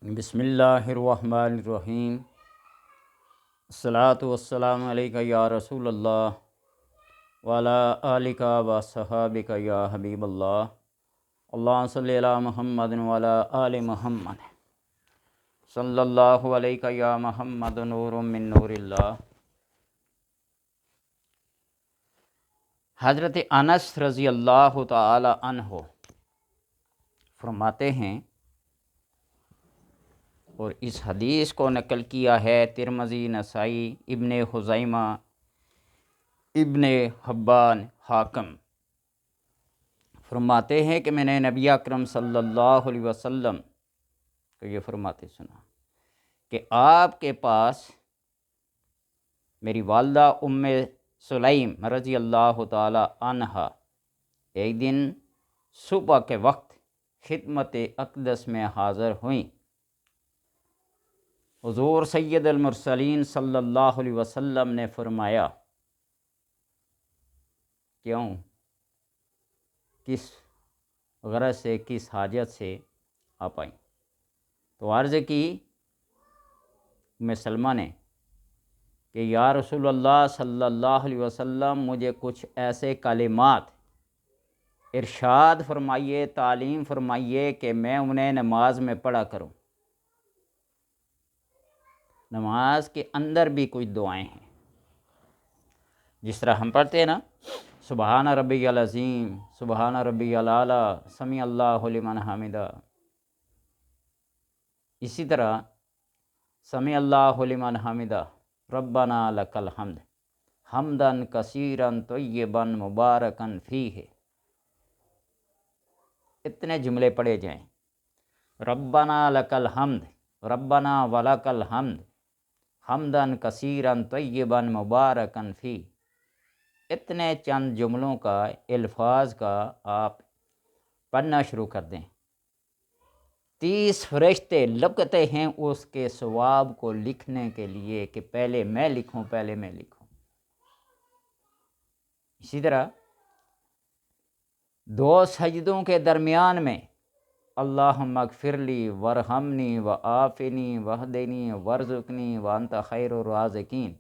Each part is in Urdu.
بسم اللہ الرحمن الرحیم۔ الصلاۃ والسلام علیکہ یا رسول اللہ وعلی آلک و صحابک یا حبیب اللہ۔ اللہم صلی علی محمد وعلی آل محمد صلی اللہ علیکہ یا محمد نور من نور اللہ۔ حضرت انس رضی اللہ تعالی عنہ فرماتے ہیں، اور اس حدیث کو نقل کیا ہے ترمذی، نسائی، ابن خزیمہ، ابن حبان، حاکم۔ فرماتے ہیں کہ میں نے نبی اکرم صلی اللہ علیہ وسلم کو یہ فرماتے سنا کہ آپ کے پاس میری والدہ ام سلیم رضی اللہ تعالی عنہا ایک دن صبح کے وقت خدمت اقدس میں حاضر ہوئیں۔ حضور سید المرسلین صلی اللہ علیہ وسلم نے فرمایا، کیوں، کس غرض سے، کس حاجت سے آپ آئیں؟ تو عرض کی ام سلمہ نے کہ یا رسول اللہ صلی اللہ علیہ وسلم، مجھے کچھ ایسے کلمات ارشاد فرمائیے، تعلیم فرمائیے کہ میں انہیں نماز میں پڑھا کروں۔ نماز کے اندر بھی کچھ دعائیں ہیں، جس طرح ہم پڑھتے ہیں نا، سبحان ربی العظیم، سبحان ربی الاعلی، سمیع اللہ لمن حمدہ۔ اسی طرح سمیع اللہ لمن حمدہ، ربنا لک الحمد حمدا کثیرا طیبا مبارکا فیہ۔ اتنے جملے پڑھے جائیں، ربنا لک الحمد، ربنا ولک الحمد حمدا کثیرا طیبا مبارکا فیہ۔ اتنے چند جملوں کا، الفاظ کا آپ پڑھنا شروع کر دیں، 30 فرشتے لپکتے ہیں اس کے ثواب کو لکھنے کے لیے کہ پہلے میں لکھوں، پہلے میں لکھوں۔ اسی طرح 2 سجدوں کے درمیان میں اللہم اغفر لی ورحمنی وعافنی واہدنی وارزقنی وانت خیر الرازقین۔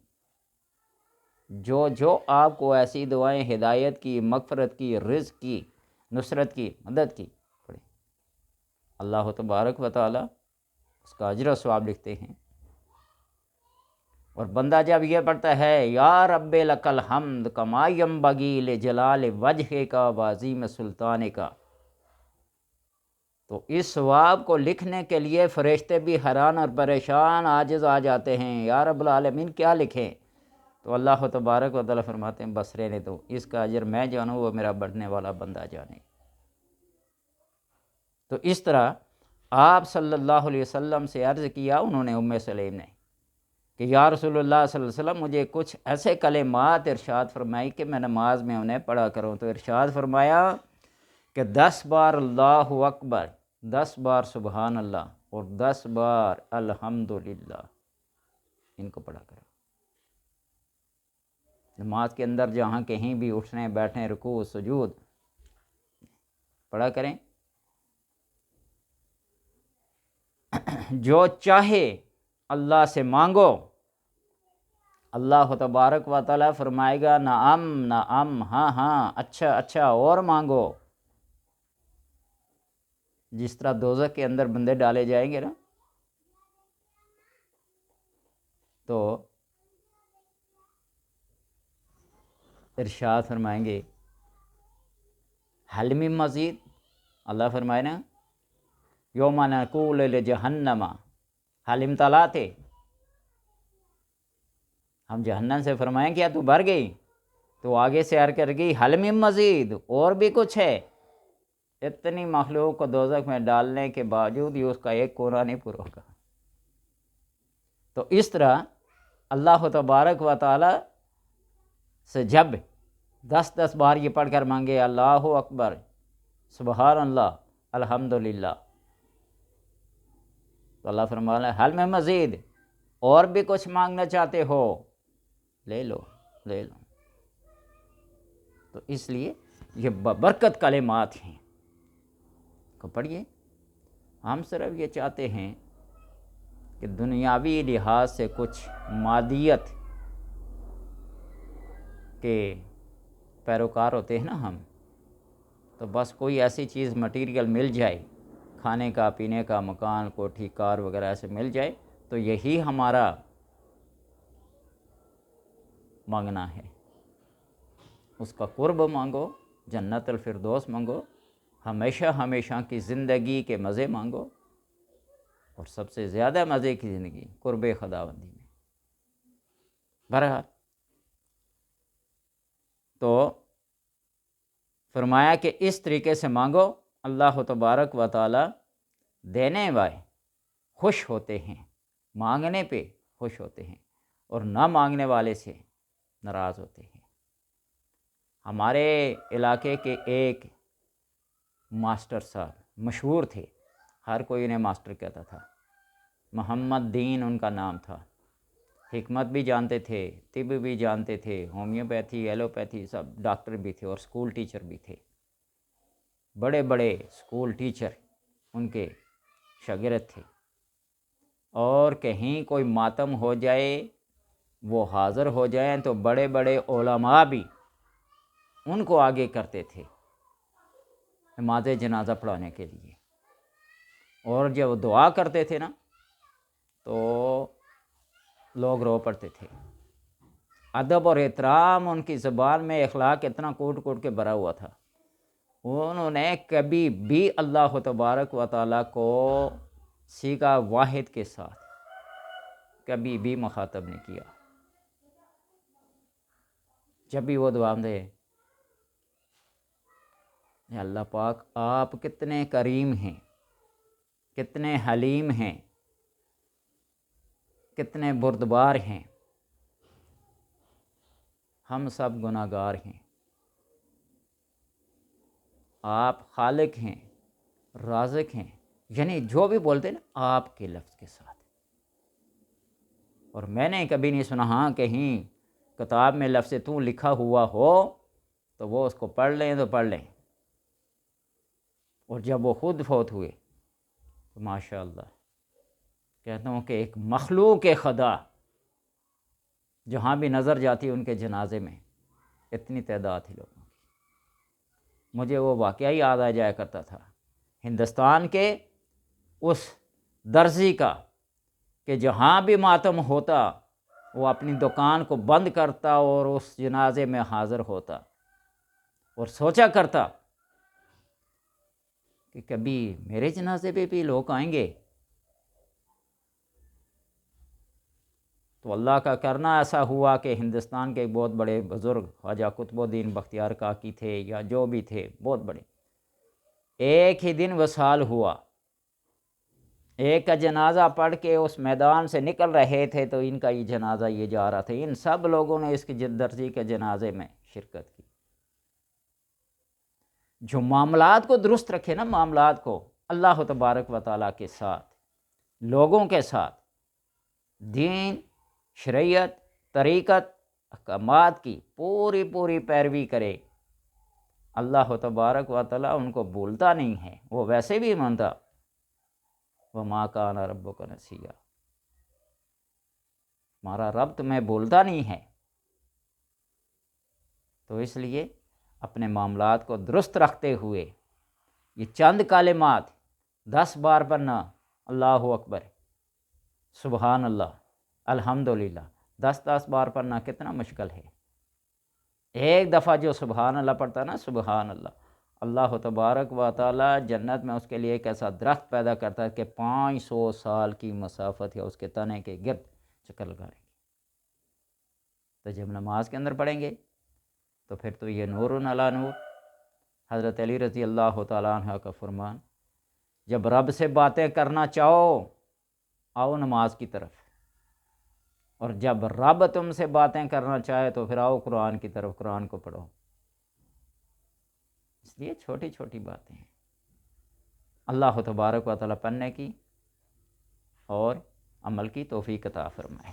جو آپ کو ایسی دعائیں ہدایت کی، مغفرت کی، رزق کی، نصرت کی، مدد کی پڑھیں، اللہ تبارک و تعالی اس کا اجر و ثواب لکھتے ہیں۔ اور بندہ جب یہ پڑھتا ہے یا رب لک الحمد کما ینبغی لجلال وجہک وعظیم سلطانک، تو اس ثواب کو لکھنے کے لیے فرشتے بھی حیران اور پریشان، عاجز آ جاتے ہیں، یا رب العالمین کیا لکھیں؟ تو اللہ تبارک و تعالیٰ فرماتے ہیں بس رہنے دو، اس کا اجر میں جانوں، وہ میرا بڑھنے والا بندہ جانے۔ تو اس طرح آپ صلی اللہ علیہ وسلم سے عرض کیا انہوں نے، ام سلیم نے، کہ یا رسول اللہ صلی اللہ علیہ وسلم، مجھے کچھ ایسے کلمات ارشاد فرمائی کہ میں نماز میں انہیں پڑھا کروں۔ تو ارشاد فرمایا کہ 10 بار اللہ اکبر، 10 بار سبحان اللہ اور 10 بار الحمدللہ، ان کو پڑھا کرو۔ نماز کے اندر جہاں کہیں بھی اٹھنے بیٹھنے، رکوع سجود پڑھا کریں۔ جو چاہے اللہ سے مانگو، اللہ تبارک و تعالیٰ فرمائے گا نعم نعم، ہاں ہاں، اچھا اچھا، اور مانگو۔ جس طرح دوزخ کے اندر بندے ڈالے جائیں گے نا، تو ارشاد فرمائیں گے حل من مزید، اللہ فرمائے نا یوم نقول لجہنم حل امتلأت، ہم جہنم سے فرمائیں کیا تو بھر گئی؟ تو آگے سے عرض کر گئی حل من مزید، اور بھی کچھ ہے۔ اتنی مخلوق کو دوزخ میں ڈالنے کے باوجود ہی اس کا ایک کونا نہیں پورا ہوگا۔ تو اس طرح اللہ تبارک و تعالی سے جب 10 بار یہ پڑھ کر مانگے اللہ اکبر، سبحان اللہ، الحمدللہ، تو اللہ فرمانا حل میں مزید، اور بھی کچھ مانگنا چاہتے ہو لے لو، لے لو۔ تو اس لیے یہ برکت کلمات ہیں کو پڑھیے۔ ہم صرف یہ چاہتے ہیں کہ دنیاوی لحاظ سے کچھ مادیت کے پیروکار ہوتے ہیں نا ہم، تو بس کوئی ایسی چیز مٹیریل مل جائے، کھانے کا، پینے کا، مکان، کوٹھی، کار وغیرہ ایسے مل جائے تو یہی ہمارا مانگنا ہے۔ اس کا قرب مانگو، جنت الفردوس مانگو، ہمیشہ ہمیشہ کی زندگی کے مزے مانگو، اور سب سے زیادہ مزے کی زندگی قرب خداوندی میں۔ بہرحال تو فرمایا کہ اس طریقے سے مانگو، اللہ تبارک و تعالی دینے والے خوش ہوتے ہیں، مانگنے پہ خوش ہوتے ہیں، اور نہ مانگنے والے سے ناراض ہوتے ہیں۔ ہمارے علاقے کے ایک ماسٹر صاحب مشہور تھے، ہر کوئی انہیں ماسٹر کہتا تھا، محمد دین ان کا نام تھا۔ حکمت بھی جانتے تھے، طب بھی جانتے تھے، ہومیوپیتھی، ایلوپیتھی، سب ڈاکٹر بھی تھے، اور اسکول ٹیچر بھی تھے۔ بڑے بڑے اسکول ٹیچر ان کے شاگرد تھے، اور کہیں کوئی ماتم ہو جائے وہ حاضر ہو جائیں تو بڑے بڑے علماء بھی ان کو آگے کرتے تھے نماز جنازہ پڑھانے کے لیے، اور جب دعا کرتے تھے نا تو لوگ رو پڑتے تھے۔ ادب اور احترام ان کی زبان میں، اخلاق اتنا کوٹ کوٹ کے بھرا ہوا تھا، انہوں نے کبھی بھی اللہ تبارک و تعالیٰ کو صیغہ واحد کے ساتھ کبھی بھی مخاطب نہیں کیا۔ جب بھی وہ دعا دے، اے اللہ پاک آپ کتنے کریم ہیں، کتنے حلیم ہیں، کتنے بردبار ہیں، ہم سب گناہ گار ہیں، آپ خالق ہیں، رازق ہیں، یعنی جو بھی بولتے نا آپ کے لفظ کے ساتھ۔ اور میں نے کبھی نہیں سنا ہاں کہیں کتاب میں لفظ تو لکھا ہوا ہو تو وہ اس کو پڑھ لیں تو پڑھ لیں، اور جب وہ خود فوت ہوئے تو ماشاء اللہ کہتا ہوں کہ ایک مخلوق خدا جہاں بھی نظر جاتی ان کے جنازے میں اتنی تعداد تھی لوگوں کی۔ مجھے وہ واقعہ ہی یاد آ جایا کرتا تھا ہندوستان کے اس درزی کا، کہ جہاں بھی ماتم ہوتا وہ اپنی دکان کو بند کرتا اور اس جنازے میں حاضر ہوتا، اور سوچا کرتا کہ کبھی میرے جنازے پہ بھی لوگ آئیں گے۔ تو اللہ کا کرنا ایسا ہوا کہ ہندوستان کے بہت بڑے بزرگ خواجہ قطب الدین بختیار کاکی تھے یا جو بھی تھے بہت بڑے، ایک ہی دن وصال ہوا، ایک کا جنازہ پڑھ کے اس میدان سے نکل رہے تھے تو ان کا یہ جنازہ یہ جا رہا تھا، ان سب لوگوں نے اس کی درزی کے جنازے میں شرکت کی۔ جو معاملات کو درست رکھے نا، معاملات کو اللہ تبارک و تعالیٰ کے ساتھ، لوگوں کے ساتھ، دین، شریعت، طریقت، احکامات کی پوری پوری پیروی کرے، اللہ تبارک و تعالیٰ ان کو بھولتا نہیں ہے، وہ ویسے بھی مانتا وَمَا كَانَ رَبُّكَ نَسِيًّا، ہمارا رب تمہیں بھولتا نہیں ہے۔ تو اس لیے اپنے معاملات کو درست رکھتے ہوئے یہ چند کلمات 10 بار پڑھنا، اللہ اکبر، سبحان اللہ، الحمدللہ، 10 بار پڑھنا کتنا مشکل ہے۔ ایک دفعہ جو سبحان اللہ پڑھتا نا، سبحان اللہ، اللہ تبارک و تعالی جنت میں اس کے لیے ایک ایسا درخت پیدا کرتا ہے کہ 500 سال کی مسافت یا اس کے تنے کے گرد چکر لگائیں گے۔ تو جب نماز کے اندر پڑھیں گے تو پھر تو یہ نور علی نور، حضرت علی رضی اللہ تعالیٰ عنہ کا فرمان، جب رب سے باتیں کرنا چاہو آؤ نماز کی طرف، اور جب رب تم سے باتیں کرنا چاہے تو پھر آؤ قرآن کی طرف، قرآن کو پڑھو۔ اس لیے چھوٹی چھوٹی باتیں ہیں، اللہ تبارک و تعالیٰ پڑھنے کی اور عمل کی توفیق عطا فرمائے۔